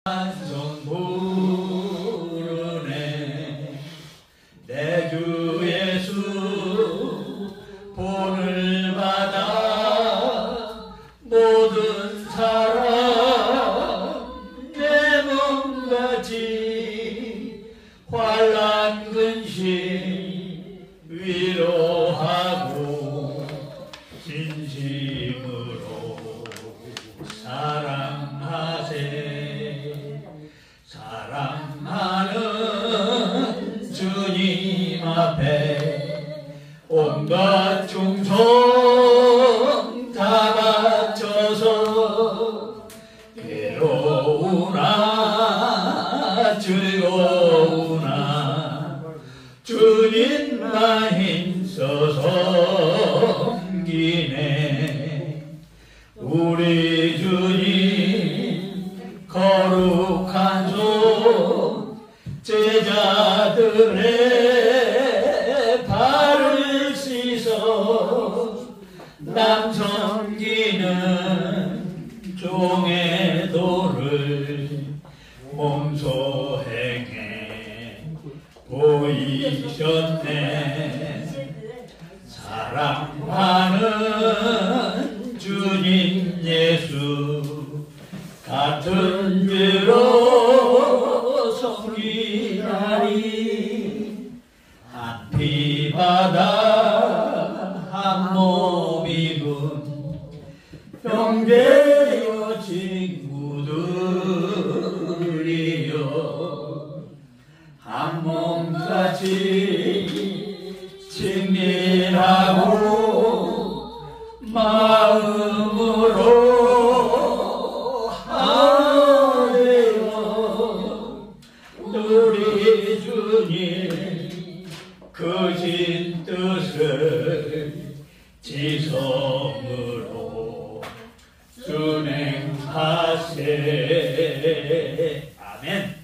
찬송 부르네. 내 주 예수 본을 받아 모든 사람 내 몸같이 환난 근심 위로하고 진심으로 사랑하세. 사랑하는 주님 앞에 온갖 충성 다 바쳐서 괴로우나 즐거우나 주님만 힘써 섬기네. 우리 주님 거룩한 손 제자들의 발을 씻어 남 섬기는 종의 도를 몸소 행해 보이셨네. 사랑하는 주님 예수 같은 죄로 섬기나니 한 피 받아 한 몸 입은 형제여 친구들이여 한 몸같이 친밀하고 마음으로 하되어 우리 주님 크신 뜻을 지성으로 준행하세. 아멘.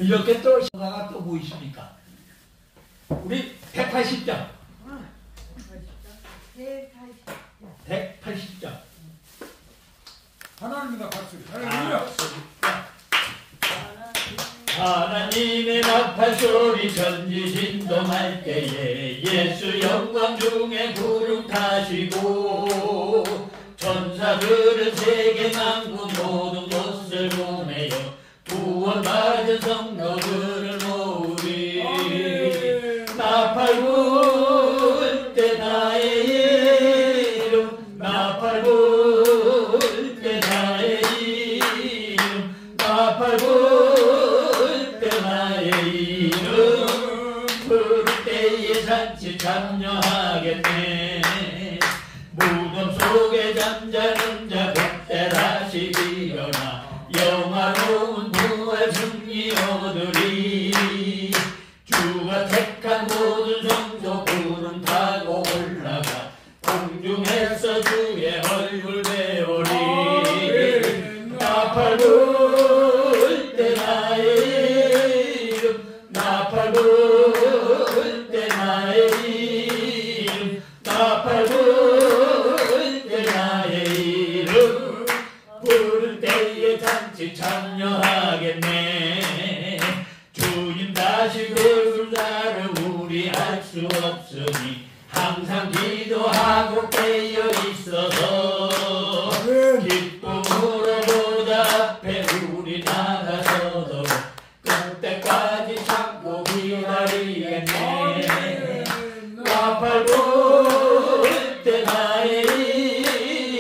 이렇게 또 시가가 또 보이십니까? 우리 180장. 180장. 하나님과 같이. 할렐루야. 하나님의 나팔 소리 전지 진동할 때에 예수 영광 중에 구름 타시고 천사들은 세계 만국 모든 곳을 보내요 구원받은 성도들을 모으리. 나팔 불 때 나의 이름 나팔 불 때 나의 이름 나팔 불 때 나의 이름 부를 때에 잔치 참여하겠네. 무덤 속에 잠자는 자 그때 다시 일어나 영화로운 부활 승리 얻으리. 주가 택한 모든 성도 구름 타고 올라가 공중에서 주의 얼굴 배우리. 나팔 불 때 나의 이름 나팔 불 때 나의 이름 나팔 불 때 나의 이름 부를 때에 잔치 참여하겠네. 주님 다시 배울 날을 우리 알 수 없으니 항상 기도하고 깨어 있어서 기쁨으로 보답해 우리 나가서도록 그때까지 참고 기다리겠네. 나팔 불 때 나의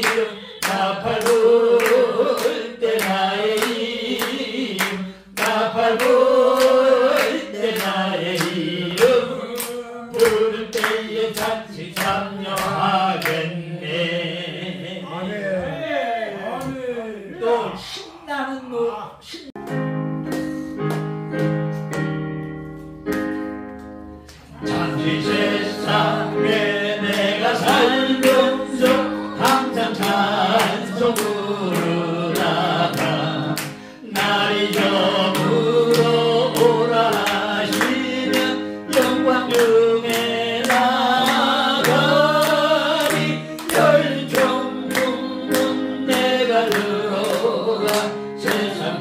이름 나팔 불 때 나의 이름 나팔 불 때 나의 이름 부를 때에 잔치 참여하겠네. 또 신나는 잠시 세상에 내가 살면서 항상 찬송 부르다가 날이 저물어 오라 하시면 영광 중에 나가리. 열정 묻는 내가 들어가 세상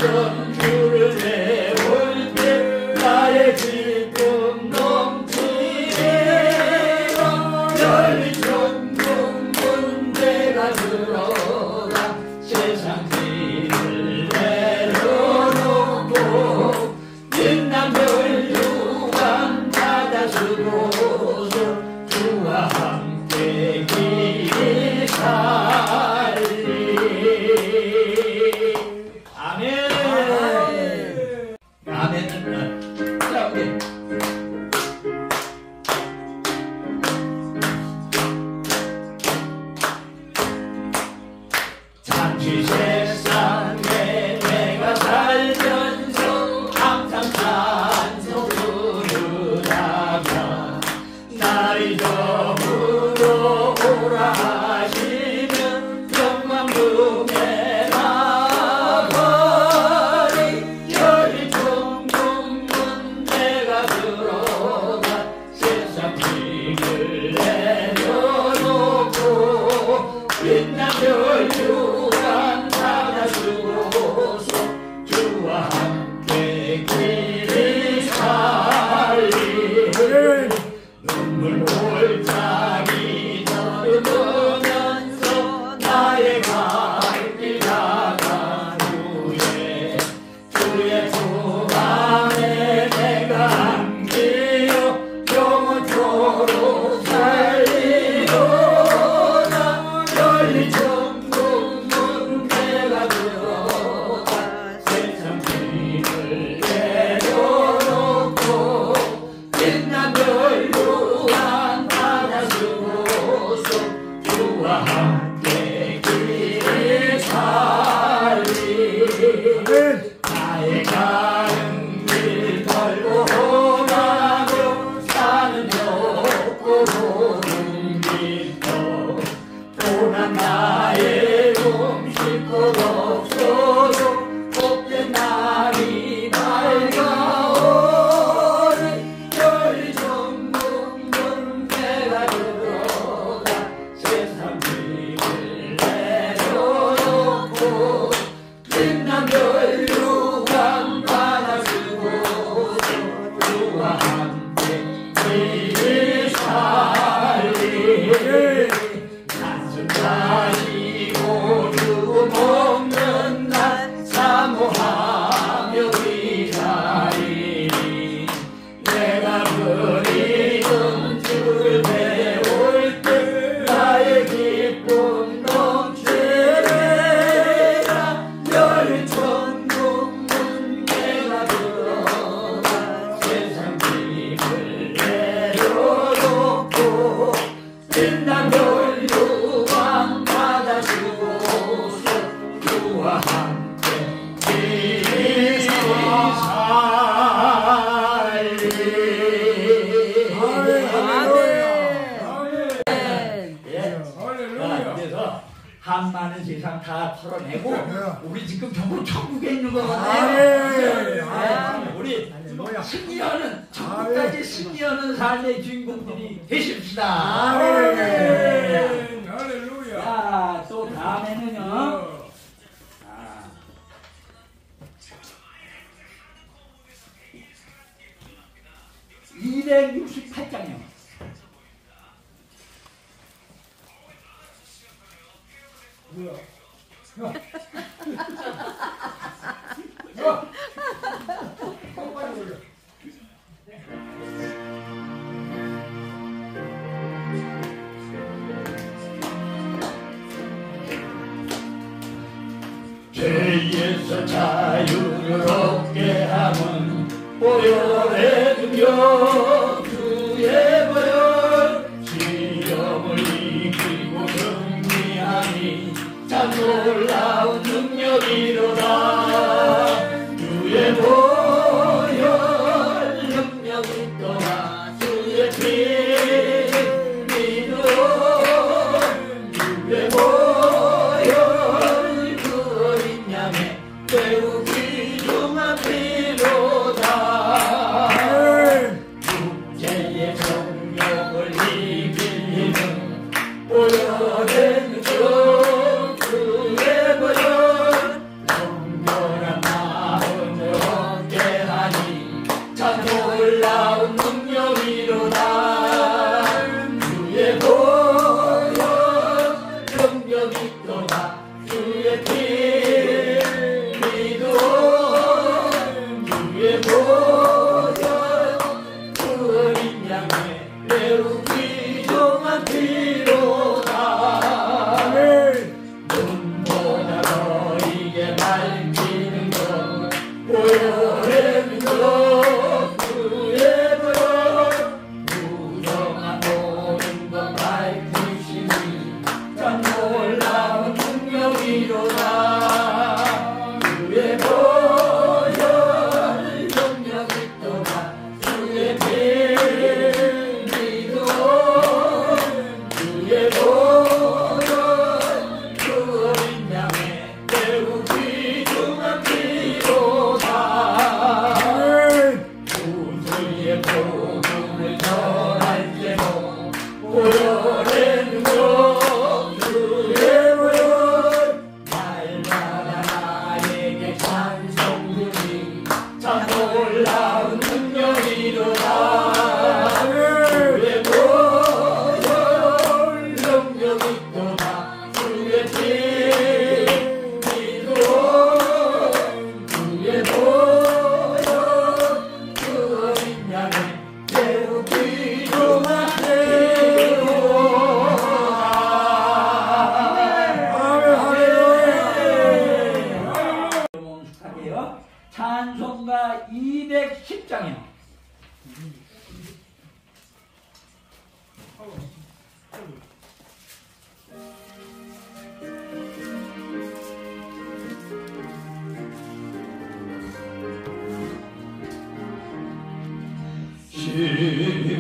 전주를 배울 때 나의 기쁨 넘치리라. 열린 천국 내가 들어가 세상 길을 내려놓고 빛난 별유관 바다 쓰고서 주와 함께 길이 살리. 아멘. 아멘. 자, 우리 잠시 세상에 내가 살면서 항상 찬송 부르다가 날이 저물어 오라 하시면 영광 중에 나가리. 열린 천국문 내가 들어가 세상 길을 내려놓고 빛난 별유관 바다 쓰고서 주와 함께 길이 살리. 눈물 골짜기 걸으면서 나의 갈길 나간 후에 주의 품 안에 내가 안기어 영원토록 살리로다. 열린 천국문 내가 들어가 세상 길을 내려놓고 빛난 별유관 바다 쓰고서 주와 함께 길이 살리. 나의 가는 길 걸고 가며 사는 좁고 좁은 길도 또한 나의 음식도 없어도 복된 날이 밝아오니. 열린 천국문 내가 들어가 세상 길을 내려놓고 빛난 별유관 바다 쓰고서 주와 함께 길이 살리. 단순 가지고 죽음 없는 날 사모하며 기다리니. 내가 그리던 주를 배울 때 나의 기쁨 넘치리라. 열린 천국문 내가 들어가 세상 길을 내려놓고 빛난 별유관 바다 쓰고서 주와 함께 길이 살리. 그래서 한 많은 세상 다 털어내고 우리 지금 전부 천국에 있는 거거든요. 우리 승리하는 천국까지 승리하는 삶의 주인공들이 되십시다. 자, 또 다음에는요. 268장이요. 뭐야? 빨리 올려. 죄에서 자유를 얻게 함은 보혈의 능력 주의 보혈 시험을 이기고 승리하니 참 놀라운 능력이로다. 주의 보혈 능력이 또한 주의 피 믿어 주의 보혈 그 어린 양의 매우 귀중한 피로다. 육체의 정욕을 이길 힘은 보혈의 능력 주의 보혈 정결한 나 찬송가 210장이요.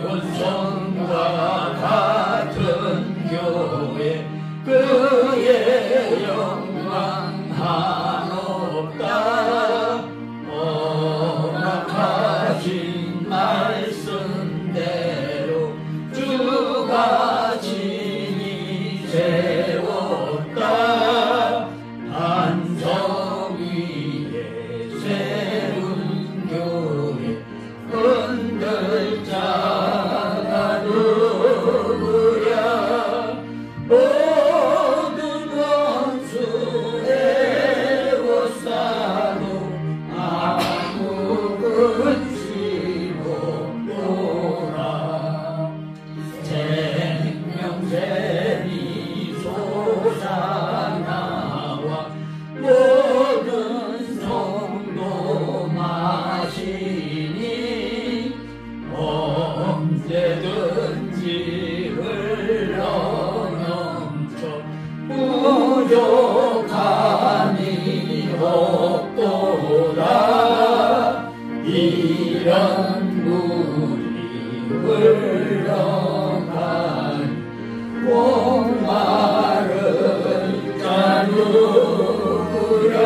시온성과 같은 교회 그의 영광 한없다. 허락하신 말씀대로 주가 진히 세웠다. 반석 위에 세운 교회 흔들 자가 누구야. 모든 원수 에워싸도 아무 근심 없노라. 생명샘이 솟아나와 모든 성도 마시니 언제든지 흘러넘쳐 부족함이 없도다. 이런 물이 흘러간 목마른 자 누구랴.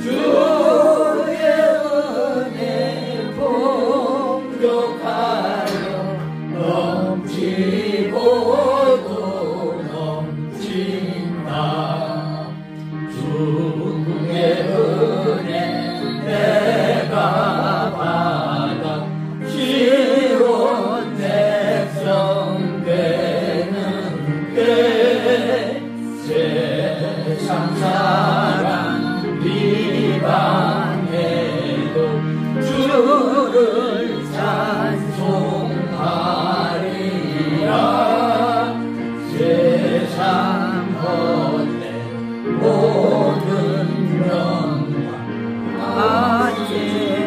주의 은혜 풍족하여 넘치고도 넘친다. 주의 은혜 내가 받아 시온 백성 되는 때 세상 사람 비방해도 주를 찬송하리라. 세상 헛된 모든 영광 아직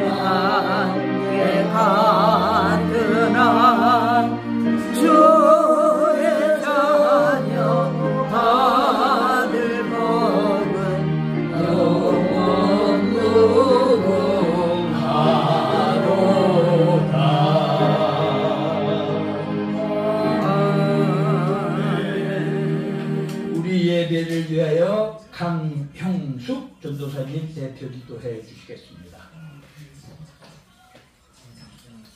함께 가느나 주의 자녀 다들 먹은 영원 무궁하도다. 우리 예배를 위하여 강형숙 전도사님 대표 기도해 주시겠습니다.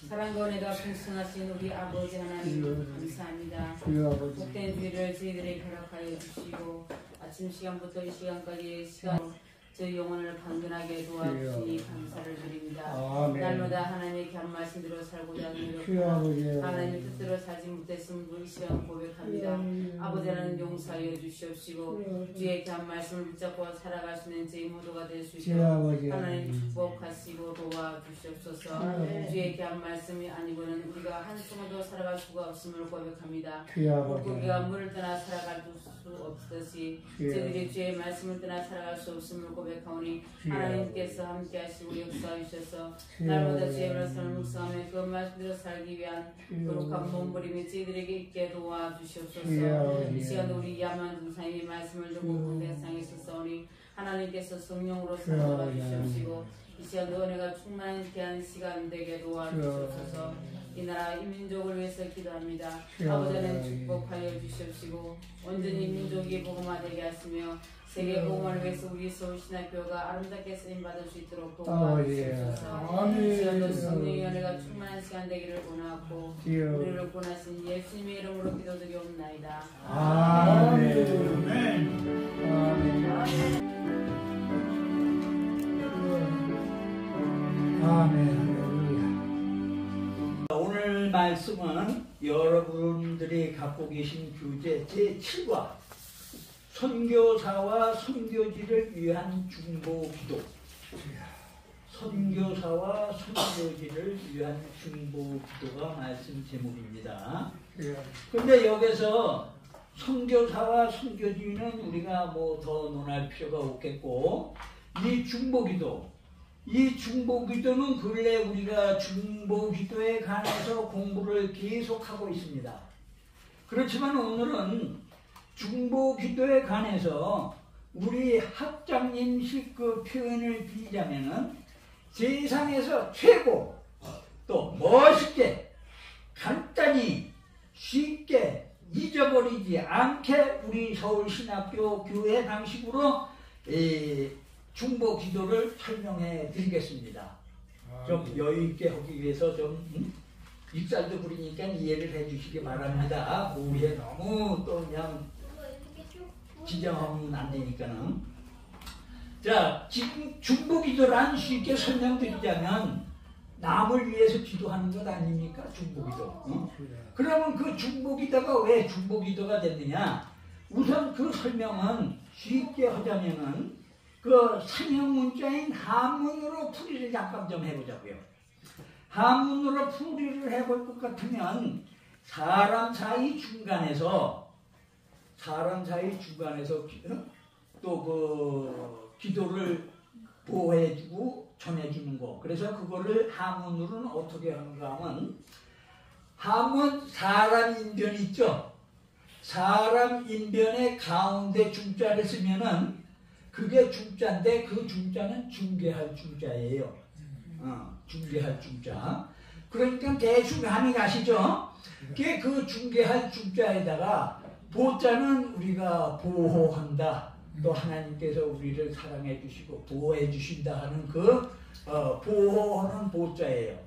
사랑과 은혜가 풍성하신 우리 아버지 하나님 감사합니다. 복된 주일을 저희들에게 허락하여 주시고 아침 시간부터 이 시간까지 저희 영혼을 강건하게 도와주시니 감사를 드립니다. 날마다 하나님의 귀한 말씀대로 살고자 하는 노력과 하나님의 뜻대로 살지 못했음을 이 시간 고백합니다. 아버지 하나님 용서하여 주시옵시고 주의 귀한 말씀을 붙잡고 살아갈 수 있는 저희 모두가 될 수 있도록 하나님 축복하시고 도와주시옵소서. 주의 귀한 말씀이 아니고는 우리가 한순간도 살아갈 수가 없음을 고백합니다. 물고기가 물을 떠나 살아갈 수 없듯이 저희들이 주의 말씀을 떠나 살아갈 수 없음을 고백하오니 하나님께서 함께 하시고 역사하셔서 날마다 주의 말씀을 묵상하며 그 말씀대로 살기 위한 거룩한 몸부림이 저희들에게 있게 도와주시옵소서. 이 시간도 우리 야만 등사님의 말씀을 듣고 세상에 있었사오니 하나님께서 성령으로 살아가 주시옵시고 이 시간도 은혜가 충만한 귀한 시간 되게 도와주시옵소서. 이 나라 이 민족을 위해서 기도합니다. 아버지 하나님 축복하여 주시옵시고 온전히 민족이 복음화되게 하시며 세계 복음을 위해서 우리 서울신학교가 아름답게 쓰임받을 수 있도록 도와주시옵소서. 이 시간도 성령의 은혜가 충만한 시간 되기를 원하고 우리를 권하신 예수님의 이름으로 기도드리옵나이다. 아멘. 아멘. 오늘 말씀은 여러분들이 갖고 계신 교재 제7과 선교사와 선교지를 위한 중보기도, 선교사와 선교지를 위한 중보기도가 말씀 제목입니다. 그런데 여기서 선교사와 선교지는 우리가 뭐 더 논할 필요가 없겠고, 이 중보기도는 근래 우리가 중보기도에 관해서 공부를 계속하고 있습니다. 그렇지만 오늘은 중보기도에 관해서 우리 학장님식 그 표현을 드리자면은 세상에서 최고 또 멋있게 간단히 쉽게 잊어버리지 않게 우리 서울신학교 교회 방식으로 중보기도를 설명해 드리겠습니다. 좀 여유있게 하기 위해서 좀 입살도 부리니까 이해를 해 주시기 바랍니다. 우리에 너무 또 그냥 지정하면 안 되니까는. 자, 지금 중보기도란 쉽게 설명드리자면 남을 위해서 기도하는 것 아닙니까? 중보기도. 그러면 그 중보기도가 왜 중보기도가 됐느냐? 우선 그 설명은 쉽게 하자면은 그 상형 문자인 한문으로 풀이를 잠깐 좀 해보자고요. 한문으로 풀이를 해볼 것 같으면 사람 사이 중간에서 또 그 기도를 보호해주고 전해주는 거. 그래서 그거를 한문으로는 어떻게 하는가 하면 한문 사람 인변 있죠? 사람 인변의 가운데 중자를 쓰면은 그게 중자인데 그 중자는 중개할 중자예요. 중개할 중자. 그러니까 대충 감이 가시죠? 그 중개할 중자에다가 보자는 우리가 보호한다. 또 하나님께서 우리를 사랑해 주시고 보호해 주신다 하는 그 보호하는 보자예요.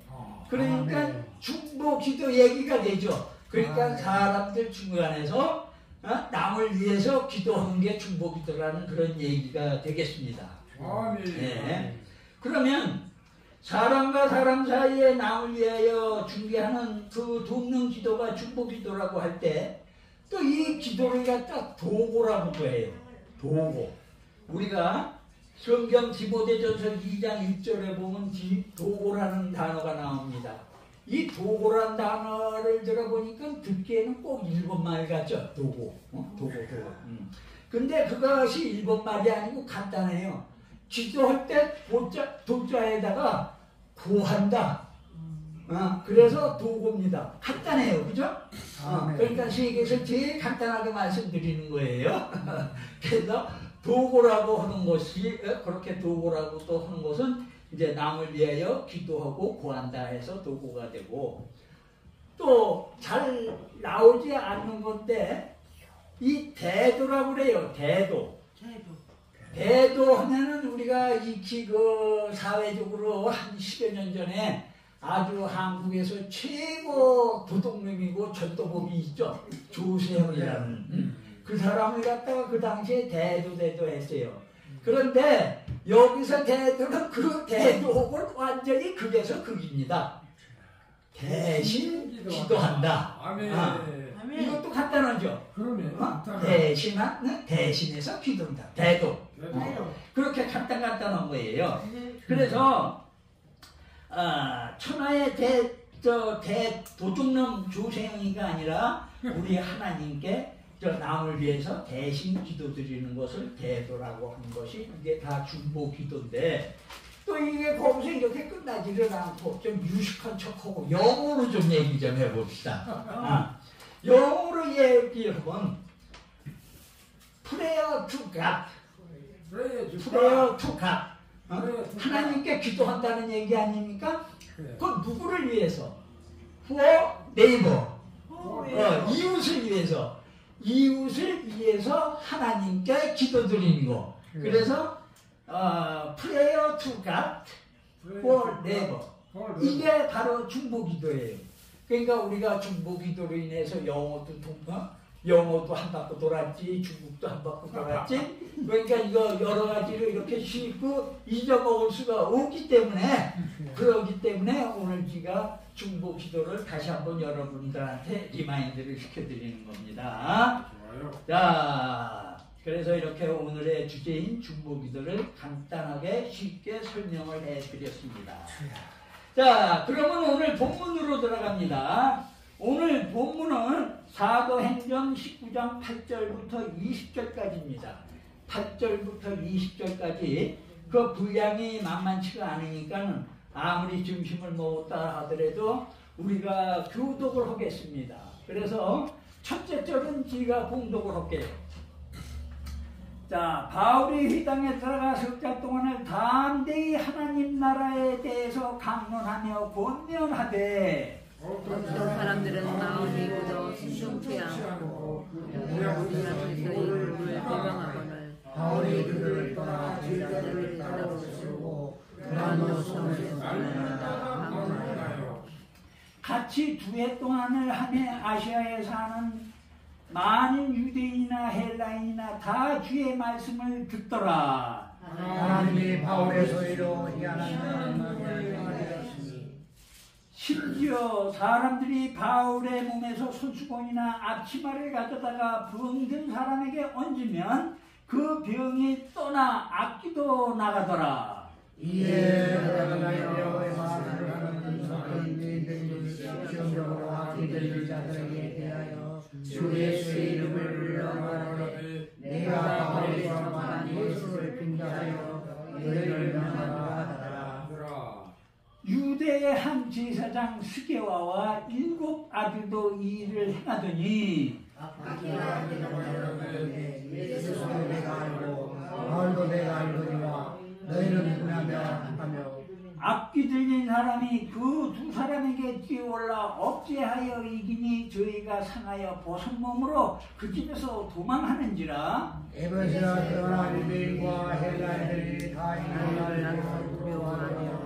그러니까 중보기도 얘기가 되죠. 그러니까 사람들 중간에서 남을 위해서 기도하는 게 중보기도라는 그런 얘기가 되겠습니다. 네. 그러면 사람과 사람 사이에 남을 위하여 중개하는 그 돕는 기도가 중보기도라고 할 때 또 이 기도를 갖다 도고라고 해요. 도고. 우리가 성경 디모데전서 2장 1절에 보면 도고라는 단어가 나옵니다. 이 도고란 단어를 들어보니까 듣기에는 꼭 일본말 같죠? 도고. 도고. 근데 그것이 일본말이 아니고 간단해요. 기도할 때 도자에다가 구한다. 그래서 도고입니다. 간단해요. 그죠? 그러니까 세계에서 제일 간단하게 말씀드리는 거예요. 그래서 도고라고 하는 것이, 그렇게 도고라고 또 하는 것은 이제 남을 위하여 기도하고 구한다 해서 도고가 되고, 또 잘 나오지 않는 건데 이 대도라고 그래요. 대도 하면은 우리가 익히 그 사회적으로 한 10여 년 전에 아주 한국에서 최고 도둑놈이고 전도범이 있죠. 조세형이라는 그 사람을 갖다가 그 당시에 대도 했어요. 그런데 여기서 대도는 그 대도를 완전히 극에서 극입니다. 대신 기도한다. 아멘. 아멘. 이것도 간단하죠. 그러면 대신해서 기도한다. 대도. 그렇게 간단한 거예요. 그래서 천하의 도둑놈 조세영이가 아니라 우리 하나님께 남을 위해서 대신 기도드리는 것을 대도라고 하는 것이 이게 다 중보 기도인데, 또 이게 거기서 이렇게 끝나지를 않고 좀 유식한 척하고 영어로 좀 얘기 좀 해봅시다. 영어로 얘기하면 Prayer to God. Prayer to God. 하나님께 기도한다는 얘기 아닙니까? 그건 누구를 위해서? For neighbor. 이웃을 위해서. 이웃을 위해서 하나님께 기도드리는 거. 그래서 Prayer to God for neighbor. 이게 바로 중보기도예요. 그러니까 우리가 중보기도로 인해서 영어도 한 바퀴 돌았지, 중국도 한 바퀴 돌았지. 그러니까 이거 여러 가지로 이렇게 쉽고 잊어먹을 수가 없기 때문에, 그러기 때문에 오늘 제가 중보기도를 다시 한번 여러분들한테 리마인드를 시켜드리는 겁니다. 자, 그래서 이렇게 오늘의 주제인 중보기도를 간단하게 쉽게 설명을 해드렸습니다. 자, 그러면 오늘 본문으로 들어갑니다. 오늘 본문은 사도행전 19장 8절부터 20절까지입니다. 8절부터 20절까지 그 분량이 만만치가 않으니까 아무리 중심을 놓았다 하더라도 우리가 교독을 하겠습니다. 그래서 첫째 절은 제가 공독을 할게요. 자, 바울이 회당에 들어가 석 달 동안을 담대히 하나님 나라에 대해서 강론하며 권면하되, 어떤 사람들은 마음이 굳어 순종치 않고 우리나라에서 이를 비방하거늘 바울이 그들을 떠나 제자들을 따라오시고 드라노성에서 방문하여 같이 두 해 동안을 하며 아시아에 사는 많은 유대인이나 헬라인이나 다 주의 말씀을 듣더라. 하나님이 바울의 소리로 희한한 말을 하였으니 심지어 사람들이 바울의 몸에서 손수건이나 앞치마를 가져다가 병든 사람에게 얹으면 그 병이 떠나 악기도 나가더라. 이에 여호와의 말을 하는 사람들이 시험적으로 악기 들린 자들에게 대하여 주 예수의 이름을 불러 말하되 내가 바울이 전파한 예수를 빙자하여 너희를 명하노라 하더라. 유대의 한 제사장 스게와와 7 아들도 이 일을 행하더니 예수도 내가 알고 바울도 내가 알거니와 너희는 누구냐며 하며 악기 들린 사람이 그 두 사람에게 뛰어올라 억제하여 이기니 저희가 상하여 벗은 몸으로 그 집에서 도망하는지라. 에베소나 떠난 유대인과 헬라인들이 다 이날을 두려워하며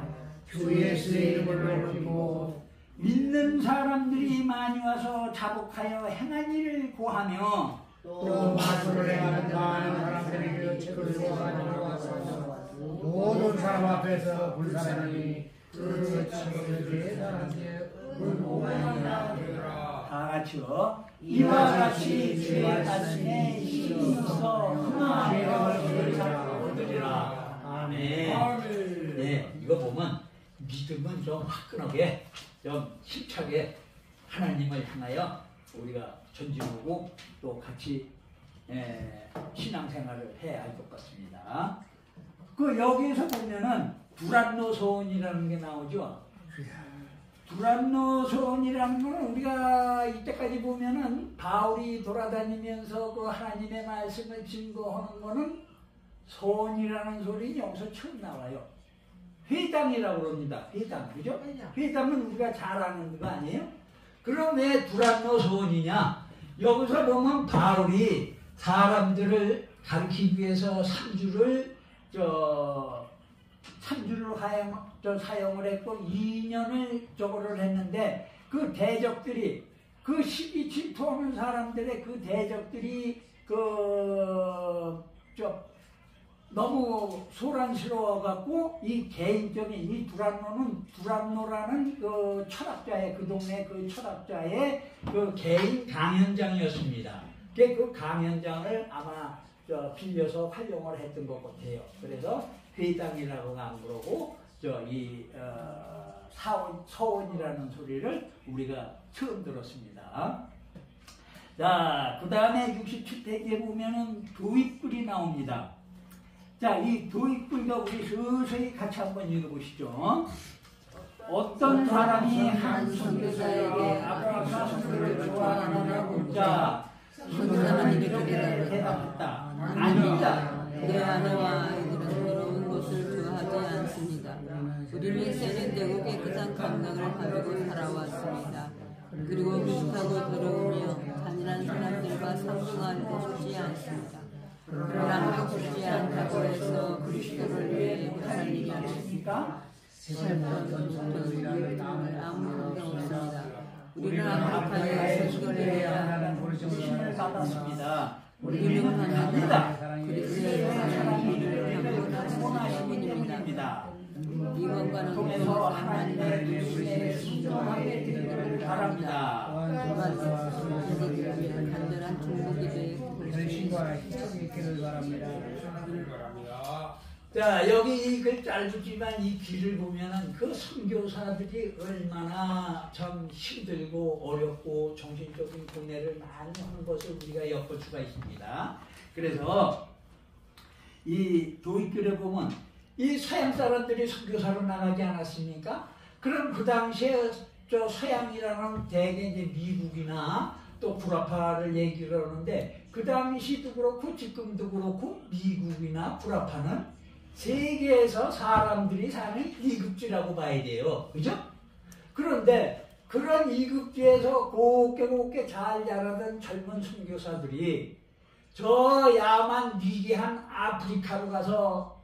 주 예수의 이름을 높이고 믿는 사람들이 많이 와서 자복하여 행한 일을 고하며 또 마술을 행하는 많은 사람들이 그 책을 가지고 와서 모든 사람 앞에서 불사하니 그 책을 제사한테 은고만이라 되더라. 다 같이요. 이와 같이 주의 가슴에 힘이 있어 흥하여 얻으리라. 아멘. 네, 이거 보면 믿음은 좀 화끈하게, 좀 힘차게 하나님을 향하여 우리가 전진하고 또 같이 신앙생활을 해야 할 것 같습니다. 그 여기에서 보면은 두란노 소원이라는 게 나오죠. 두란노 소원이라는 건 우리가 이때까지 보면은 바울이 돌아다니면서 그 하나님의 말씀을 증거하는 거는 소원이라는 소리는 여기서 처음 나와요. 회당이라고 그럽니다. 회당, 그죠? 회당은 우리가 잘 아는 거 아니에요? 그럼 왜 두란노 소원이냐? 여기서 보면 바울이 사람들을 가르치기 위해서 3주를 사용을 했고 2년을 저거를 했는데 그 대적들이, 그 시기 질투하는 사람들의 그 대적들이 너무 소란스러워갖고 이 개인적인 이 두란노라는 그 철학자의 그 동네 그 철학자의 그 개인 강연장이었습니다. 그 강연장을 아마 빌려서 활용을 했던 것 같아요. 그래서 회당이라고 안 그러고 서원이라는 소리를 우리가 처음 들었습니다. 자, 그 다음에 67페이지에 보면은 도입글이 나옵니다. 자, 이 도입글과 우리 서서히 같이 한번 읽어보시죠. 어떤 사람이 한 선교사에게 아브라함과 선교를 좋아하느냐고 자, 선교사는 이렇게 대답했다. 아니다. 내 아내와 아이들은 더러운 것을 좋아하지 않습니다. 우리는 세련되고 깨끗한 감각을 가지고 살아왔습니다. 그리고 비슷하고 더러우며 잔인한 사람들과 상종하고 싶지 않습니다. 그러나 그렇지 않다고 해서 그리스도를 위해 못할 일이 아닙니까? 세상과 전통을 아무 상관 없습니다. 우리는 아프리카에 선교를 해야 하는 부르심을 받았습니다. 우리는 합니다. 그리스도의 사랑을 원하시는 분입니다. 이원과는 통해서 하나님의 부르심에 순종하게 되기를 바랍니다. 간절한 축복이 결심과 희망이 있기를 바랍니다. 자, 여기 이 글 짧지만 이 길을 보면은 그 선교사들이 얼마나 참 힘들고 어렵고 정신적인 고뇌를 많이 하는 것을 우리가 엿볼 수가 있습니다. 그래서 이 도입글에 보면 이 서양 사람들이 선교사로 나가지 않았습니까? 그럼 그 당시에 서양이라는 대개 이제 미국이나 또 구라파를 얘기를 하는데 그 당시도 그렇고 지금도 그렇고 미국이나 구라파는 세계에서 사람들이 사는 이급지라고 봐야 돼요. 그죠? 그런데 그런 이급지에서 곱게 잘 자라던 젊은 선교사들이 저 야만 미개한 아프리카로 가서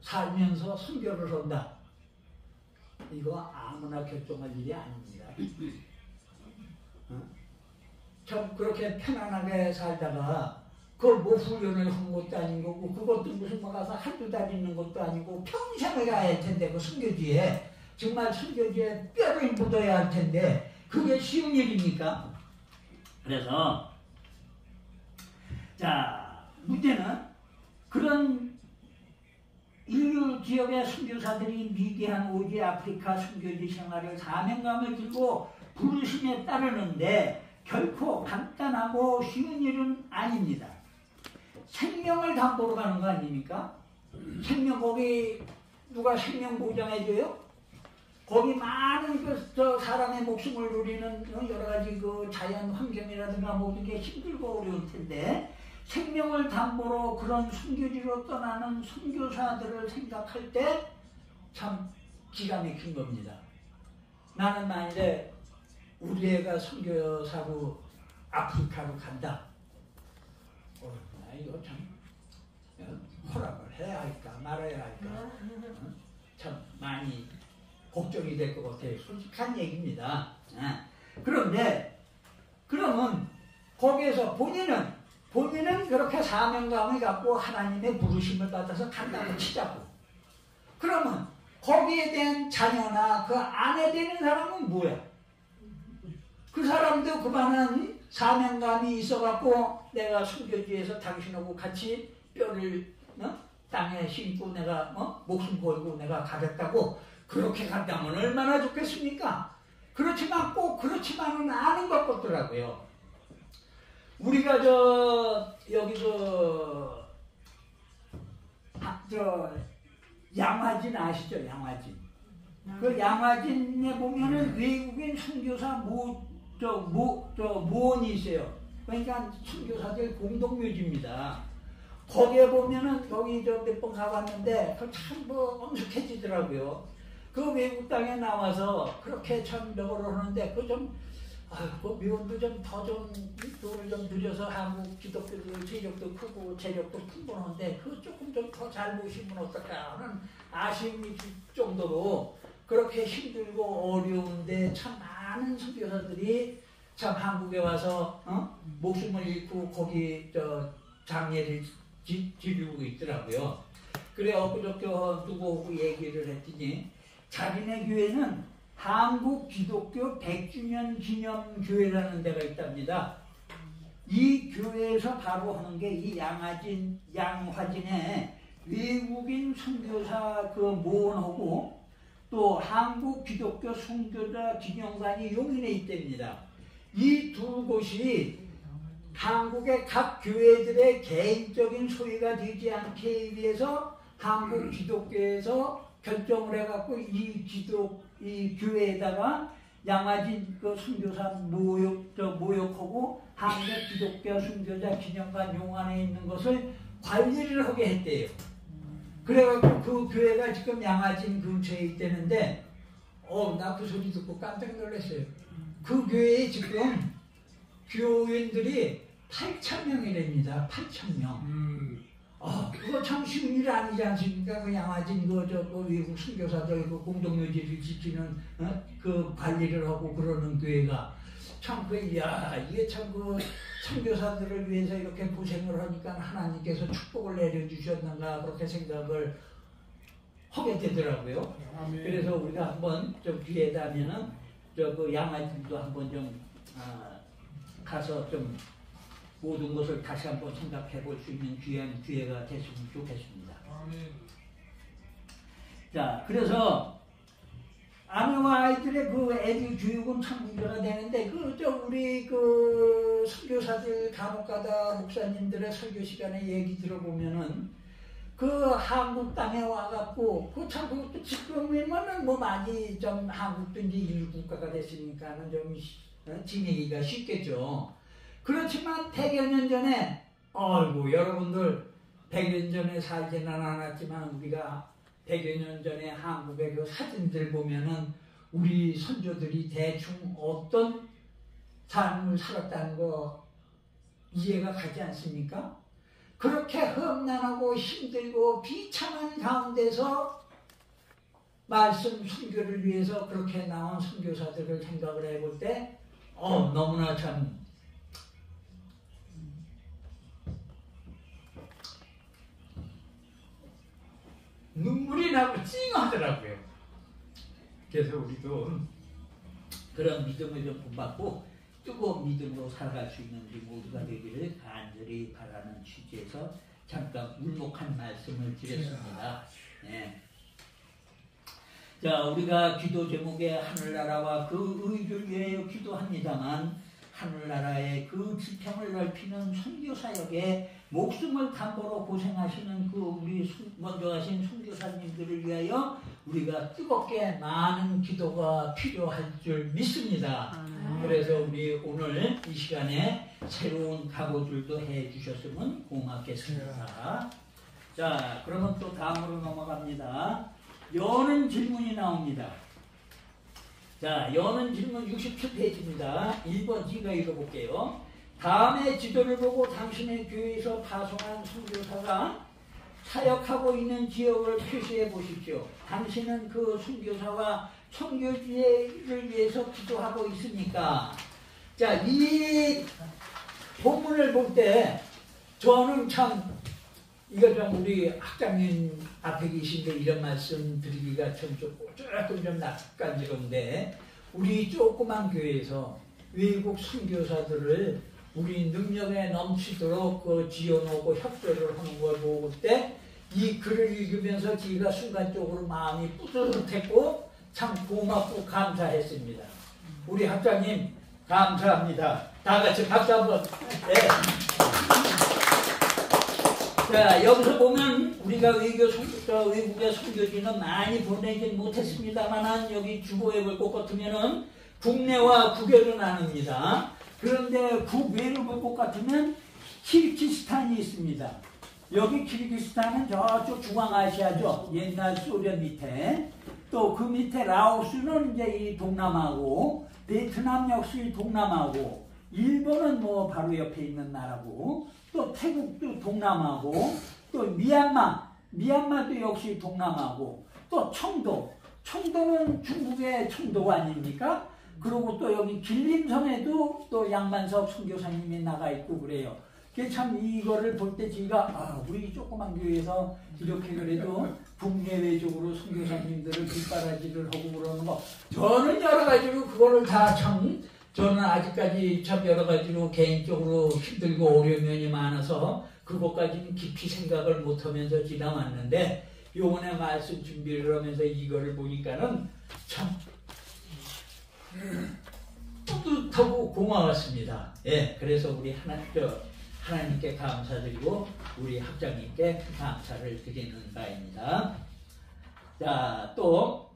살면서 선교를 한다. 이거 아무나 결정할 일이 아닙니다. 참 그렇게 편안하게 살다가 그걸 뭐 훈련을 한 것도 아니고 그것도 무슨 뭐 가서 한두 달 있는 것도 아니고 평생을 가야 할 텐데 그 선교지에 정말 선교지에 뼈를 묻어야 할 텐데 그게 쉬운 일입니까? 그래서 자 문제는 그런 인류 지역의 선교사들이 미개한 오지 아프리카 선교지 생활을 사명감을 들고 부르심에 따르는데 결코 간단하고 쉬운 일은 아닙니다. 생명을 담보로 가는 거 아닙니까? 생명 거기 누가 생명 보장해줘요? 거기 많은 저 사람의 목숨을 누리는 여러 가지 그 자연 환경이라든가 모든 게 힘들고 어려울 텐데 생명을 담보로 그런 선교지로 떠나는 선교사들을 생각할 때 참 기가 막힌 겁니다. 나는 만일에 우리 애가 선교사로 아프리카로 간다. 이거 참 허락을 해야 할까 말아야 할까 참 많이 걱정이 될 것 같아요. 솔직한 얘기입니다. 그런데 그러면 거기에서 본인은 그렇게 사명감을 갖고 하나님의 부르심을 받아서 간다고 치자고. 그러면 거기에 대한 자녀나 그 아내 되는 사람은 뭐야? 그 사람도 그만한 사명감이 있어갖고 내가 선교지에서 당신하고 같이 뼈를 땅에 심고 내가 목숨 걸고 내가 가겠다고 그렇게 간다면 얼마나 좋겠습니까? 그렇지만 꼭 그렇지만은 않은 것 같더라고요. 우리가 여기서 양화진 아시죠? 양화진. 그 양화진에 보면은 외국인 선교사 모원이 있어요. 그러니까 선교사들 공동묘지입니다. 거기에 보면은 여기 몇 번 가봤는데 그 참 엄숙해지더라고요. 그 외국 땅에 나와서 그렇게 참 저걸 하는데 그 묘원도 돈을 좀 들여서 한국 기독교도 세력도 크고 재력도 풍부한데 그 조금 더 잘 보시면 어떨까 하는 아쉬움이 들 정도로 그렇게 힘들고 어려운데 참 많은 선교사들이 참 한국에 와서 목숨을 잃고 거기 장례를 지르고 있더라고요. 그래 엊그저께 누구하고 얘기를 했더니 자기네 교회는 한국 기독교 100주년 기념 교회라는 데가 있답니다. 이 교회에서 바로 하는 게 이 양화진에 외국인 선교사 그 모원하고 또 한국 기독교 선교자 기념관이 용인에 있답니다. 이 두 곳이 한국의 각 교회들의 개인적인 소유가 되지 않게 위해서 한국 기독교에서 결정을 해갖고 이 교회에다가 양화진 그 선교사 모욕하고 한국 기독교 선교자 기념관 용안에 있는 것을 관리를 하게 했대요. 그래갖고 그 교회가 지금 양화진 근처에 있다는데, 나 그 소리 듣고 깜짝 놀랐어요. 그 교회에 지금 교인들이 8,000명이랍니다. 8,000명. 그거 참 쉬운 일 아니지 않습니까? 그 양화진 그 외국 선교사들 그 공동묘지를 지키는 그 관리를 하고 그러는 교회가 참 이게 참 그 선교사들을 위해서 이렇게 고생을 하니까 하나님께서 축복을 내려주셨는가 그렇게 생각을 하게 되더라고요. 아멘. 그래서 우리가 한번 좀 기회 되면은 그 양화진도 한번 좀 가서 좀 모든 것을 다시 한번 생각해 볼 수 있는 귀한 기회가 됐으면 좋겠습니다. 아멘. 자, 그래서 아내와 아이들의 그 애들 교육은 참 문제가 되는데 우리 그 선교사들 간혹가다 목사님들의 설교 시간에 얘기 들어보면은 그 한국 땅에 와갖고 참 그것도 지금이면은 뭐 많이 좀 한국도 이제 일국가가 됐으니까는 좀 지내기가 쉽겠죠. 그렇지만 100여 년 전에 여러분들 100여 년 전에 살지는 않았지만 우리가 100여 년 전에 한국의 그 사진들 보면은 우리 선조들이 대충 어떤 삶을 살았다는 거 이해가 가지 않습니까? 그렇게 험난하고 힘들고 비참한 가운데서 말씀 선교를 위해서 그렇게 나온 선교사들을 생각을 해볼 때 너무나 참 눈물이 나고 찡하더라고요. 그래서 우리도 그런 믿음을 좀 본받고 뜨거운 믿음으로 살아갈 수 있는 우리 모두가 되기를 간절히 바라는 취지에서 잠깐 울먹한 말씀을 드렸습니다. 네. 자, 우리가 기도 제목에 하늘나라와 그 의를 위하여 기도합니다만 하늘나라의 그 지평을 넓히는 선교사역에 목숨을 담보로 고생하시는 그 우리 먼저 하신 선교사님들을 위하여 우리가 뜨겁게 많은 기도가 필요할 줄 믿습니다. 그래서 우리 오늘 이 시간에 새로운 각오들도 해주셨으면 고맙겠습니다. 자, 그러면 또 다음으로 넘어갑니다. 여는 질문이 나옵니다. 자, 여는 질문 67페이지입니다. 1번 제가 읽어볼게요. 다음의 지도를 보고 당신의 교회에서 파송한 선교사가 사역하고 있는 지역을 표시해 보십시오. 당신은 그 선교사와 선교지를 위해서 기도하고 있습니까? 자, 이 본문을 볼 때 저는 참 이거 좀 우리 학장님 앞에 계신데 이런 말씀 드리기가 좀 조금 좀 낯간지러운데 우리 조그만 교회에서 외국 선교사들을 우리 능력에 넘치도록 그 지어놓고 협조를 하는 걸 볼 때 이 글을 읽으면서 제가 순간적으로 마음이 뿌듯했고 참 고맙고 감사했습니다. 우리 학장님 감사합니다. 다 같이 박수 한번. 네. 자, 여기서 보면 우리가 외국의 선교지는 많이 보내진 못했습니다만 여기 주보에 볼 것 같으면은 국내와 국외로 나눕니다. 그런데 국외로 볼 것 같으면 키르기스탄이 있습니다. 여기 키르기스탄은 저쪽 중앙아시아죠. 옛날 소련 밑에. 또 그 밑에 라오스는 이제 이 동남아고, 베트남 역시 동남아고, 일본은 뭐 바로 옆에 있는 나라고, 또 태국도 동남아고, 또 미얀마도 역시 동남아고, 또 청도는 중국의 청도가 아닙니까? 그리고 또 여기 길림섬에도 또 양만석 선교사님이 나가 있고 그래요. 참 이거를 볼 때 제가 우리 조그만 교회에서 이렇게 그래도 국내외적으로 선교사님들을 뒷바라지를 하고 그러는 거 저는 여러 가지로 그거를 다 참 저는 아직까지 참 여러 가지로 개인적으로 힘들고 어려운 면이 많아서 그것까지는 깊이 생각을 못하면서 지나왔는데 요번에 말씀 준비를 하면서 이거를 보니까는 참 뿌듯하고 고마웠습니다. 예, 그래서 우리 하나님께 감사드리고 우리 학장님께 감사를 드리는 바입니다. 자, 또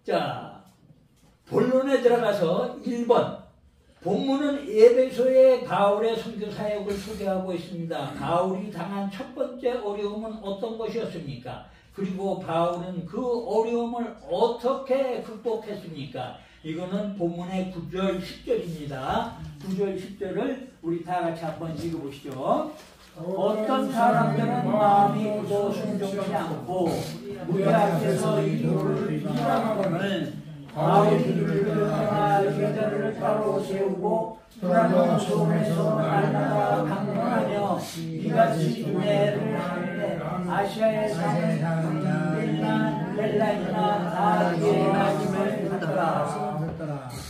자, 본론에 들어가서 1번 본문은 에베소의 바울의 선교 사역을 소개하고 있습니다. 바울이 당한 첫 번째 어려움은 어떤 것이었습니까? 그리고 바울은 그 어려움을 어떻게 극복했습니까? 이거는 본문의 9절 10절입니다. 9절 10절을 우리 다 같이 한번 읽어보시죠. 어떤 사람들은 마음이 굳어 순종치 않고 우리 앞에서 이 도를 비난하거늘 바울이 그들과 제자들을 따로 세우고 불안한 소원에서 날마다 강론하며 이같이 두뇌를 하는데 아시아에 사는 벨라이나 다기의 힘을 받더라.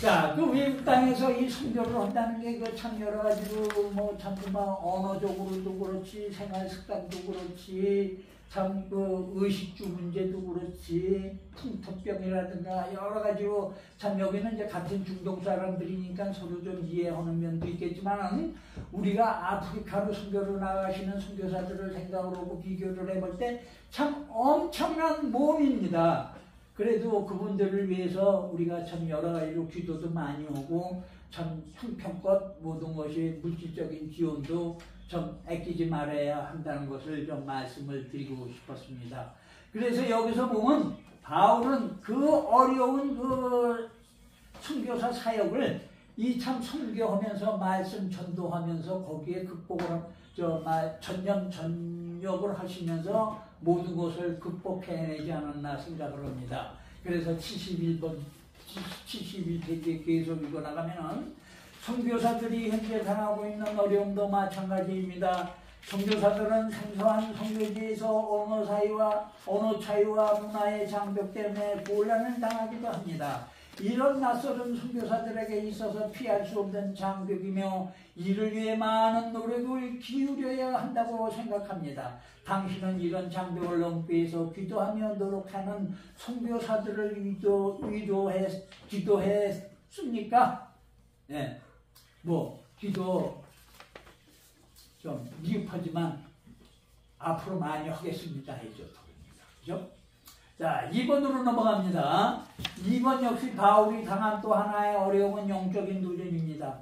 자, 그 외국 땅에서 이 선교를 한다는 게 그 참 여러 가지로 뭐 참 언어적으로도 그렇지 생활 습관도 그렇지 참 그 의식주 문제도 그렇지 풍토병이라든가 여러 가지로 참 여기는 이제 같은 중동 사람들이니까 서로 좀 이해하는 면도 있겠지만 우리가 아프리카로 선교로 나가시는 선교사들을 생각을 하고 비교를 해볼 때 참 엄청난 모험입니다. 그래도 그분들을 위해서 우리가 참 여러 가지로 기도도 많이 하고 참 형편껏 모든 것이 물질적인 지원도 좀 아끼지 말아야 한다는 것을 좀 말씀을 드리고 싶었습니다. 그래서 여기서 보면 바울은 그 어려운 그 선교사 사역을 이 참 선교하면서 말씀 전도하면서 거기에 극복을 전력을 하시면서 모든 것을 극복해내지 않았나 생각을 합니다. 그래서 71페이지에 계속 읽어나가면은 선교사들이 현재 당하고 있는 어려움도 마찬가지입니다. 선교사들은 생소한 선교지에서 언어 차이와 문화의 장벽 때문에 곤란을 당하기도 합니다. 이런 낯설은 선교사들에게 있어서 피할 수 없는 장벽이며 이를 위해 많은 노력을 기울여야 한다고 생각합니다. 당신은 이런 장벽을 넘기 위해서 기도하며 노력하는 선교사들을 기도했습니까? 네. 기도 좀 미흡하지만 앞으로 많이 하겠습니다 해줘. 그죠? 자, 2번으로 넘어갑니다. 2번 역시 바울이 당한 또 하나의 어려움은 영적인 도전입니다.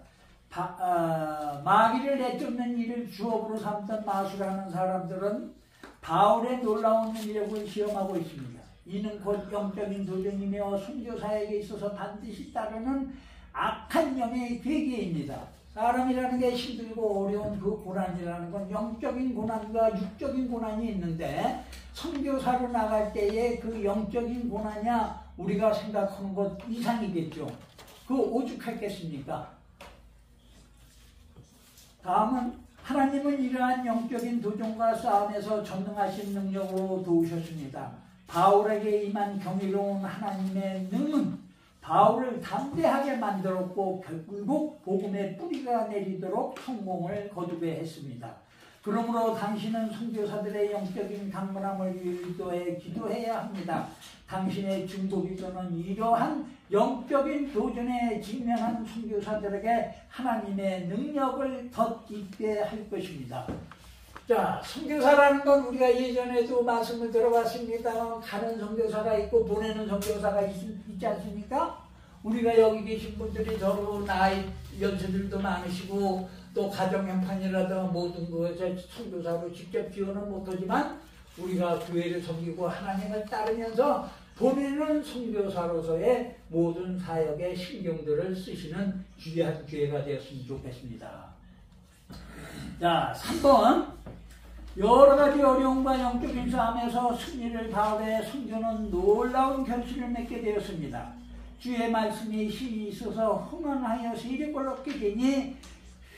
마귀를 내쫓는 일을 주업으로 삼던 마술하는 사람들은 바울의 놀라운 능력을 시험하고 있습니다. 이는 곧 영적인 도전이며 선교사에게 있어서 반드시 따르는 악한 영의 괴계입니다. 사람이라는 게 힘들고 어려운 그 고난이라는 건 영적인 고난과 육적인 고난이 있는데 선교사로 나갈 때의 그 영적인 고난이야 우리가 생각하는 것 이상이겠죠. 그 오죽했겠습니까? 다음은 하나님은 이러한 영적인 도전과 싸움에서 전능하신 능력으로 도우셨습니다. 바울에게 임한 경이로운 하나님의 능은 바울을 담대하게 만들었고 결국 복음의 뿌리가 내리도록 성공을 거두게 했습니다. 그러므로 당신은 선교사들의 영적인 강건함을 위해 기도해야 합니다. 당신의 중보기도는 이러한 영적인 도전에 직면한 선교사들에게 하나님의 능력을 덧입게 할 것입니다. 자, 선교사라는 건 우리가 예전에도 말씀을 들어봤습니다. 가는 선교사가 있고 보내는 선교사가 있지 않습니까? 우리가 여기 계신 분들이 서로 나이 연세들도 많으시고 또 가정 형편이라든가 모든 것에 선교사로 직접 지원은 못하지만 우리가 교회를 섬기고 하나님을 따르면서 보내는 선교사로서의 모든 사역의 신경들을 쓰시는 귀한 기회가 되었으면 좋겠습니다. 자, 3번 여러 가지 어려움과 영적인 싸움에서 승리를 바울의 선교는 놀라운 결실을 맺게 되었습니다. 주의 말씀이 힘이 있어서 흥언하여 세력을 얻게 되니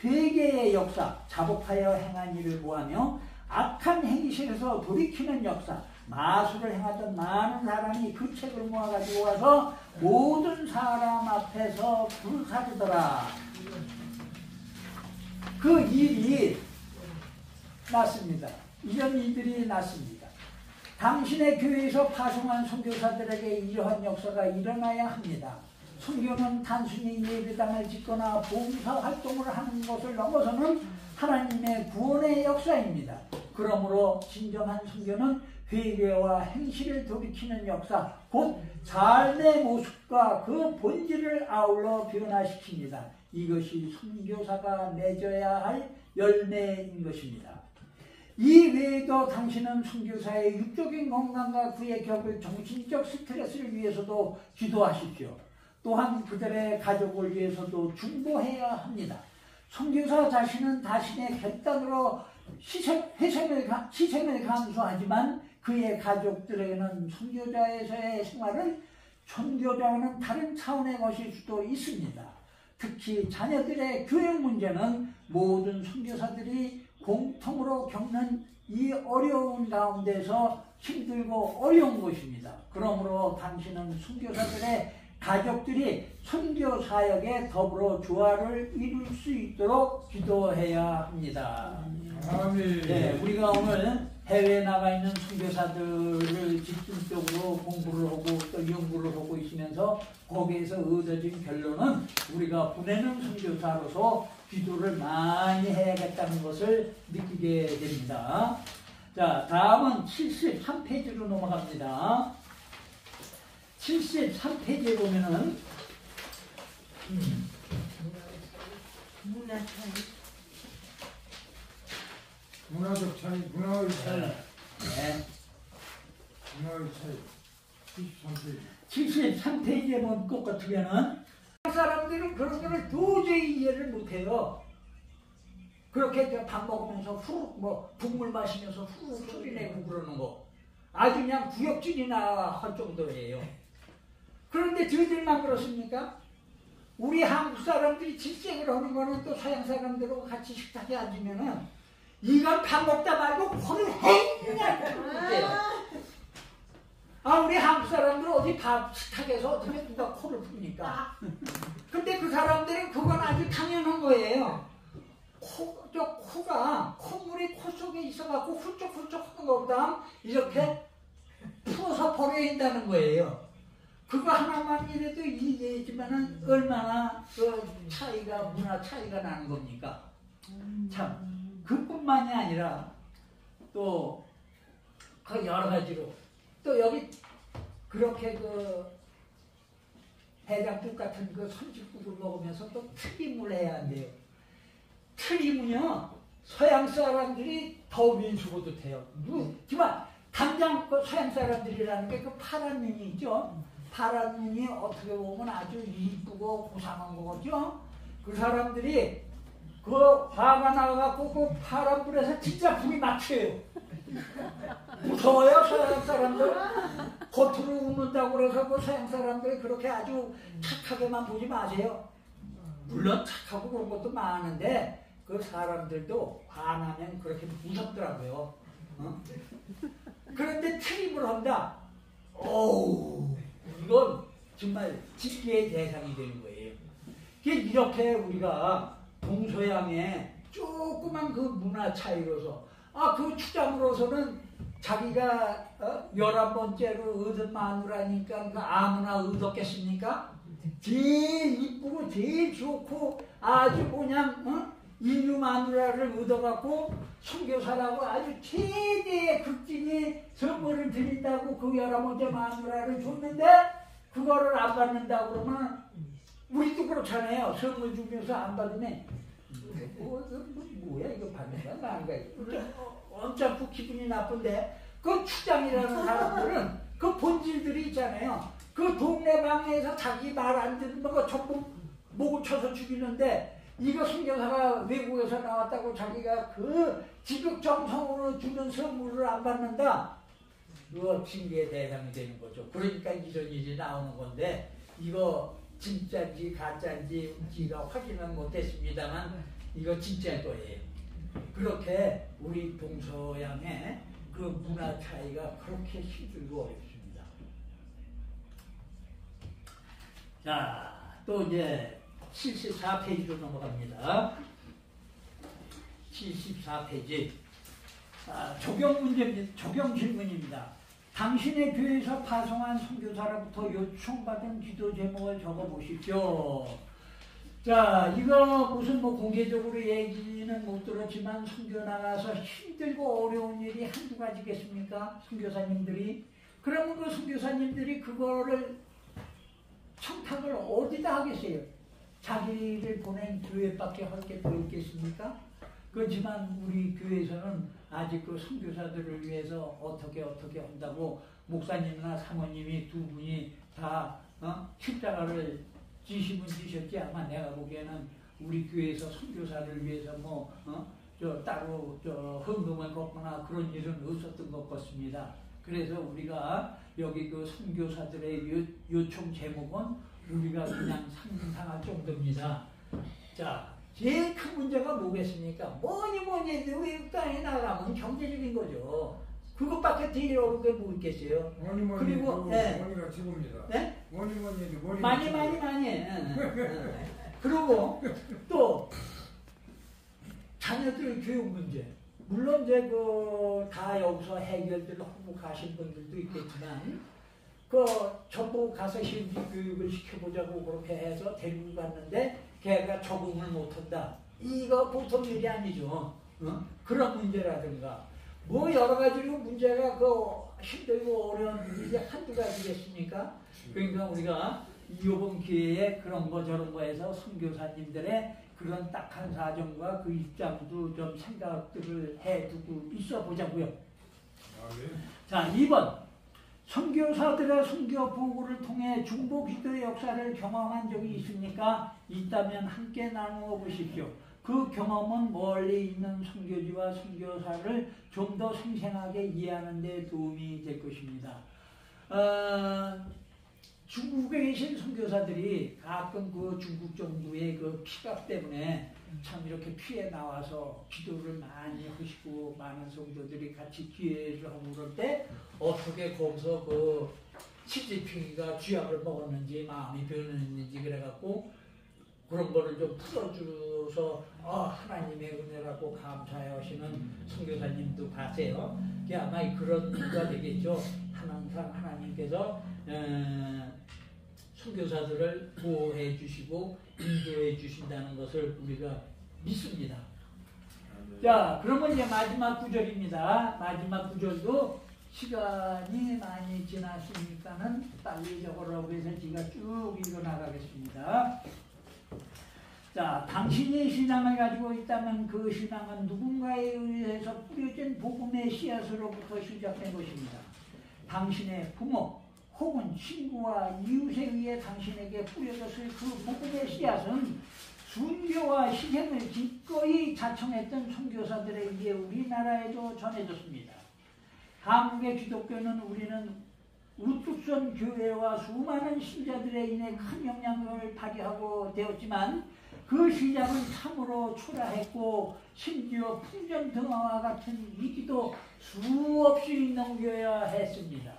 회개의 역사, 자복하여 행한 일을 구하며 악한 행실에서 돌이키는 역사, 마술을 행하던 많은 사람이 그 책을 모아가지고 와서 모든 사람 앞에서 불사르더라. 그 일이 났습니다. 이런 일들이 났습니다. 당신의 교회에서 파송한 선교사들에게 이러한 역사가 일어나야 합니다. 선교는 단순히 예배당을 짓거나 봉사 활동을 하는 것을 넘어서는 하나님의 구원의 역사입니다. 그러므로 진정한 선교는 회개와 행실을 돌이키는 역사, 곧 삶의 모습과 그 본질을 아울러 변화시킵니다. 이것이 선교사가 맺어야 할 열매인 것입니다. 이 외에도 당신은 선교사의 육적인 건강과 그의 겪을 정신적 스트레스를 위해서도 기도하십시오. 또한 그들의 가족을 위해서도 중보해야 합니다. 선교사 자신은 자신의 결단으로 희생을 감수하지만 그의 가족들에게는 선교자에서의 생활은 선교자와는 다른 차원의 것일 수도 있습니다. 특히 자녀들의 교육 문제는 모든 선교사들이 공통으로 겪는 이 어려운 가운데서 힘들고 어려운 것입니다. 그러므로 당신은 선교사들의 가족들이 선교 사역에 더불어 조화를 이룰 수 있도록 기도해야 합니다. 아멘. 네, 우리가 오늘 해외에 나가 있는 선교사들을 집중적으로 공부를 하고 또 연구를 하고 있으면서 거기에서 얻어진 결론은 우리가 보내는 선교사로서 기도를 많이 해야겠다는 것을 느끼게 됩니다. 자, 다음은 73페이지로 넘어갑니다. 73페이지에 보면은 문화적 차이, 문화의 차이. 네. 문화의 차이. 73페이지에 보면 똑같으면은 사람들은 그런 거를 도저히 이해를 못해요. 그렇게 밥 먹으면서 후룩 뭐 국물 마시면서 후룩 소리 내고 그러는 거 아주 그냥 구역질이나 할 정도예요. 그런데 저희들만 그렇습니까? 우리 한국 사람들이 질색을 하는 거는 또 서양 사람들하고 같이 식탁에 앉으면은 이건 밥 먹다 말고 코를 행냥 풀어요. 아, 우리 한국 사람들은 어디 밥 식탁에서 어떻게 누가 코를 풉니까? 근데 그 사람들은 그건 아주 당연한 거예요. 코가 콧물이 코 속에 있어갖고 훌쩍훌쩍 하는 것보다 이렇게 풀어서 버려야 한다는 거예요. 그거 하나만이라도 이해했지만은 얼마나 그 차이가, 문화 차이가 나는 겁니까? 참, 그뿐만이 아니라 또 그 여러 가지로 또 여기 그렇게 그 해장국 같은 그 선식국을 먹으면서 또 튀김을 해야 한대요. 튀김은요, 서양 사람들이 더 민수고도 돼요. 정말 당장 그 서양 사람들이라는 게 그 파란 눈이 있죠. 파란 눈이 어떻게 보면 아주 이쁘고 고상한 거죠. 그 사람들이 그 화가 나갖고 그 파란 불에서 진짜 불이 막혀요. 무서워요, 서양 사람들. 겉으로 웃는다고 그래서 그 서양 사람들이 그렇게 아주 착하게만 보지 마세요. 물론 착하고 그런 것도 많은데 그 사람들도 화나면 그렇게 무섭더라고요. 어? 그런데 트림을 한다. 어우, 이건 정말 직계의 대상이 되는 거예요. 이렇게 우리가 동서양의 조그만 그 문화 차이로서 그 추장으로서는 자기가 11번째로 얻은 마누라니까 아무나 얻었겠습니까? 제일 이쁘고 제일 좋고 아주 그냥 인류 마누라를 얻어갖고 선교사라고 아주 최대의 극진히 선물을 드린다고 그 11번째 마누라를 줬는데 그거를 안 받는다고 그러면 우리도 그렇잖아요. 선물 주면서 안 받으면 뭐야 이거 받는 거야? 나는 거야. 엄청 기분이 나쁜데 그 추장이라는 사람들은 그 본질들이 있잖아요. 그 동네방에서 자기 말 안 듣는 거 전부 목을 쳐서 죽이는데 이거 선교사가 외국에서 나왔다고 자기가 그 지극정성으로 주는 선물을 안 받는다. 그거 징계의 대상이 되는 거죠. 그러니까 이런 일이 나오는 건데 이거 진짜인지 가짜인지 우리가 확인은 못했습니다만 이거 진짜일 거예요. 그렇게 우리 동서양의 그 문화 차이가 그렇게 힘들고 어렵습니다. 자, 또 이제 74페이지로 넘어갑니다. 74페이지. 적용 문제입니다. 적용 질문입니다. 당신의 교회에서 파송한 선교사로부터 요청받은 기도 제목을 적어보십시오. 자, 이거 무슨 뭐 공개적으로 얘기는 못 들었지만 선교 나가서 힘들고 어려운 일이 한두 가지겠습니까? 선교사님들이. 그러면 그 선교사님들이 그거를 청탁을 어디다 하겠어요? 자기를 보낸 교회밖에 할 게 더 있겠습니까? 그렇지만 우리 교회에서는 아직 그 선교사들을 위해서 어떻게 한다고 목사님이나 사모님이 두 분이 다 십자가를 지시면 지셨지. 아마 내가 보기에는 우리 교회에서 선교사를 위해서 따로 헌금을 걷거나 그런 일은 없었던 것 같습니다. 그래서 우리가 여기 그 선교사들의 요청 제목은 우리가 그냥 상상할 정도입니다. 자, 제일 큰 문제가 뭐겠습니까? 뭐니 해도 외국 땅에 나가면 경제적인 거죠. 그것밖에 되게 어려운 게 뭐 있겠어요? 그리고 머리가 최고입니다. 네? 뭐니 해도 머리가 많이. 그리고 또 자녀들 교육 문제. 물론 이제 다 여기서 해결들 하고 가신 분들도 있겠지만 저보고 가서 실기 교육을 시켜보자고 그렇게 해서 데리고 갔는데 걔가 적응을 못한다. 이거 보통 일이 아니죠. 그런 문제라든가 뭐 여러 가지로 문제가 힘들고 어려운 일이 한두 가지겠습니까? 그러니까 우리가 이번 기회에 그런 거 저런 거에서 선교사님들의 그런 딱한 사정과 그 입장도 좀 생각들을 해두고 있어 보자고요. 자, 2번. 선교사들의 선교 보고를 통해 중보 기도의 역사를 경험한 적이 있습니까? 있다면 함께 나누어 보십시오. 그 경험은 멀리 있는 선교지와 선교사를 좀 더 생생하게 이해하는 데 도움이 될 것입니다. 중국에 계신 선교사들이 가끔 그 중국 정부의 그 피박 때문에 참 이렇게 피해 나와서 기도를 많이 하시고 많은 성도들이 같이 기회를 하고 그럴 때 어떻게 거기서 그 시진핑이가 쥐약을 먹었는지 마음이 변했는지 그래갖고 그런 거를 좀 풀어줘서 하나님의 은혜라고 감사해 하시는 선교사님도 봤어요. 그게 아마 그런 이유가 되겠죠. 항상 하나님께서 선교사들을 보호해 주시고 인도해 주신다는 것을 우리가 믿습니다. 자, 그러면 이제 마지막 구절입니다. 마지막 구절도 시간이 많이 지났으니까는 빨리 적으라고 해서 제가 쭉 읽어나가겠습니다. 자, 당신이 신앙을 가지고 있다면 그 신앙은 누군가에 의해서 뿌려진 복음의 씨앗으로부터 시작된 것입니다. 당신의 부모 혹은 친구와 이웃에 의해 당신에게 뿌려졌을 그 복음의 씨앗은 순교와 희생을 기꺼이 자청했던 선교사들에 의해 우리나라에도 전해졌습니다. 한국의 기독교는 우리는 우뚝선 교회와 수많은 신자들에 인해 큰 영향력을 발휘하고 되었지만 그 시작은 참으로 초라했고 심지어 풍전등화와 같은 위기도 수없이 넘겨야 했습니다.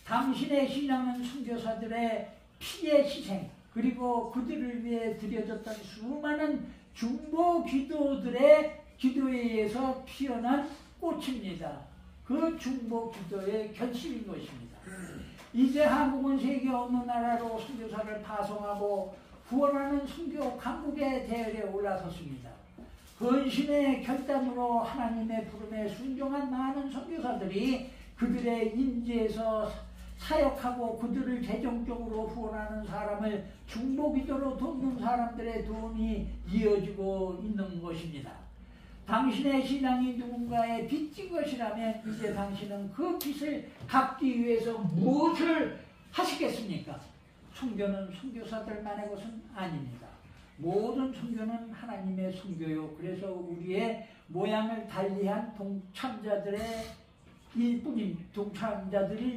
당신의 신앙은 선교사들의 피의 희생 그리고 그들을 위해 드려졌던 수많은 중보 기도들의 기도에 의해서 피어난 꽃입니다. 그 중보 기도의 결실인 것입니다. 이제 한국은 세계 어느 나라로 선교사를 파송하고 구원하는 선교 강국의 대열에 올라섰습니다. 헌신의 결단으로 하나님의 부름에 순종한 많은 선교사들이 그들의 임지에서 사역하고 그들을 재정적으로 후원하는 사람을 중보기도로 돕는 사람들의 도움이 이어지고 있는 것입니다. 당신의 신앙이 누군가의 빚진 것이라면 이제 당신은 그 빚을 갚기 위해서 무엇을 하시겠습니까? 선교는 선교사들만의 것은 아닙니다. 모든 선교는 하나님의 선교요. 그래서 우리의 모양을 달리한 동참자들일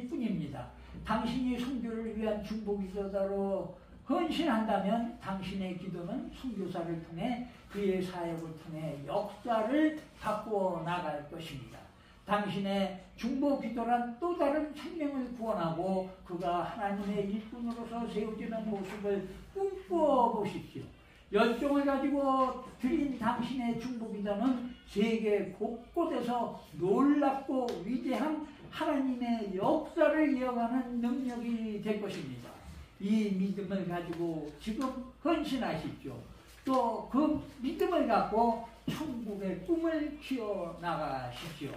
뿐입니다. 당신이 선교를 위한 중보기도자로 헌신한다면 당신의 기도는 선교사를 통해 그의 사역을 통해 역사를 바꾸어 나갈 것입니다. 당신의 중보기도란 또 다른 생명을 구원하고 그가 하나님의 일꾼으로서 세워지는 모습을 꿈꿔 보십시오. 열정을 가지고 드린 당신의 중보기도는 세계 곳곳에서 놀랍고 위대한 하나님의 역사를 이어가는 능력이 될 것입니다. 이 믿음을 가지고 지금 헌신하십시오. 또 그 믿음을 갖고 천국의 꿈을 키워나가십시오.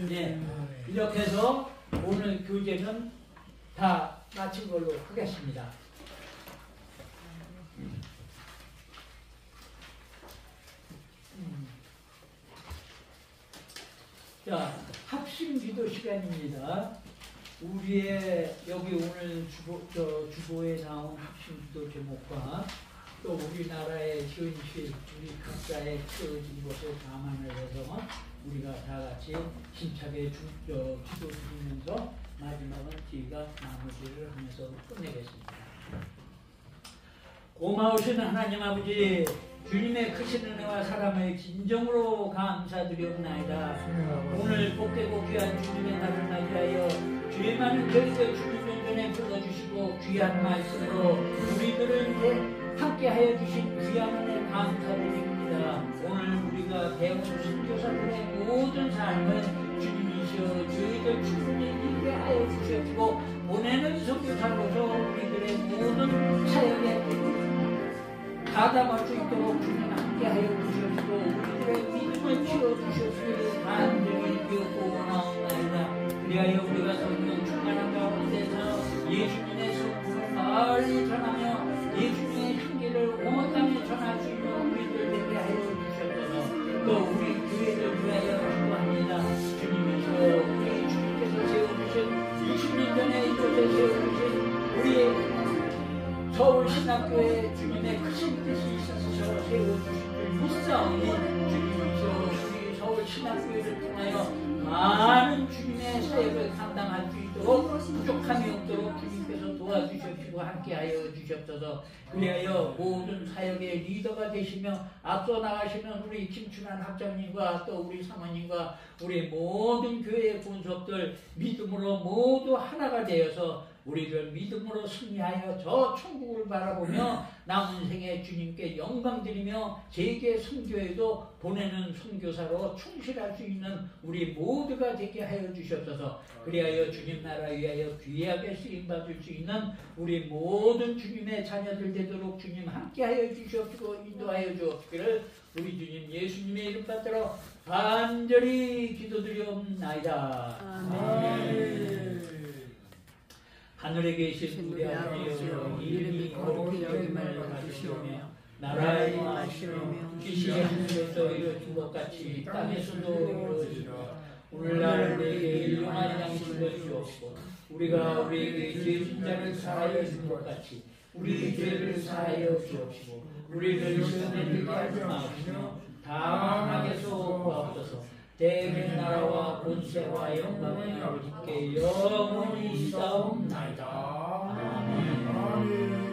네, 이렇게 해서 오늘 교제는 다 마친 걸로 하겠습니다. 자, 합심 기도 시간입니다. 우리의 여기 오늘 주보에 나온 합심 기도 제목과 또 우리나라의 현실, 우리 각자의 처해진 것을 감안을 해서 우리가 다 같이 힘차게 기도 드리면서 마지막은 저희가 마무리를 하면서 끝내겠습니다. 고마우신 하나님 아버지, 주님의 크신 은혜와 사랑을 진정으로 감사드리옵나이다. 오늘 복되고 귀한 주님의 날을 맞이하여 주의 많은 저희들 주님 용전에 불러주시고 귀한 말씀으로 우리들을 함께하여 주신 귀한 은혜 감사드립니다. 오늘 우리가 배운 선교사들의 모든 삶은 주님이시여 저희들 충분히 이루게 하여 주셨고 보내는 선교사로서 우리들의 모든 사역에 가담할 수 있도록 주님 함께하여 주셨고 우리들의 믿음을 키워주셨으니 간절히 기억고 원하옵나이다. 그리하여 우리가 성령 충만한 가운데서 예수님의 성품을 빨리 전하며 예수님의 향기를 온 땅에 전할 수 있는 우리들 되게 하여 주셨소서. 또 우리 교회를 위하여 기도합니다. 주님이시여 우리 주님께서 세워주신 20년 전에 이곳에 세워주신 우리 서울신학교에 주님의 크신 뜻이 있어서 세워주신 줄 믿사오니 주님이시여 우리 서울신학교를 통하여 많은 주님의 사역을 감당할 수 있도록 부족함이 없도록 주님께서 도와주시고 함께하여 주셨소서. 그리하여 모든 사역의 리더가 되시며 앞서 나가시는 우리 김춘환 학장님과 또 우리 사모님과 우리 모든 교회의 본속들 믿음으로 모두 하나가 되어서 우리를 믿음으로 승리하여 저 천국을 바라보며 남은 생에 주님께 영광 드리며 세계 선교에도 보내는 선교사로 충실할 수 있는 우리 모두가 되게 하여 주셨소서. 그리하여 주님 나라 위하여 귀하게 쓰임받을 수 있는 우리 모든 주님의 자녀들 되도록 주님 함께하여 주시옵시고 인도하여 주옵기를 우리 주님 예수님의 이름 받들어 간절히 기도드리옵나이다. 아멘. 하늘에 계신 우리 아버지여 이름이 거룩히 여김을 받으시오며 나라의 임하시오며 뜻이 하늘에서 이루어진 것 같이 땅에서도 이루어지라. 오늘날 우리에게 일용할 양식을 주옵시고 우리가 우리에게 죄진 자를 사하여 준 것 같이 우리 죄를 사하여 주옵시고 우리를 시험에 들게 하지 마시며 다만 악에서 구하옵소서. 대의 나라와 권세와 영광을 아버지께 영원히 있사옵나이다. 아멘.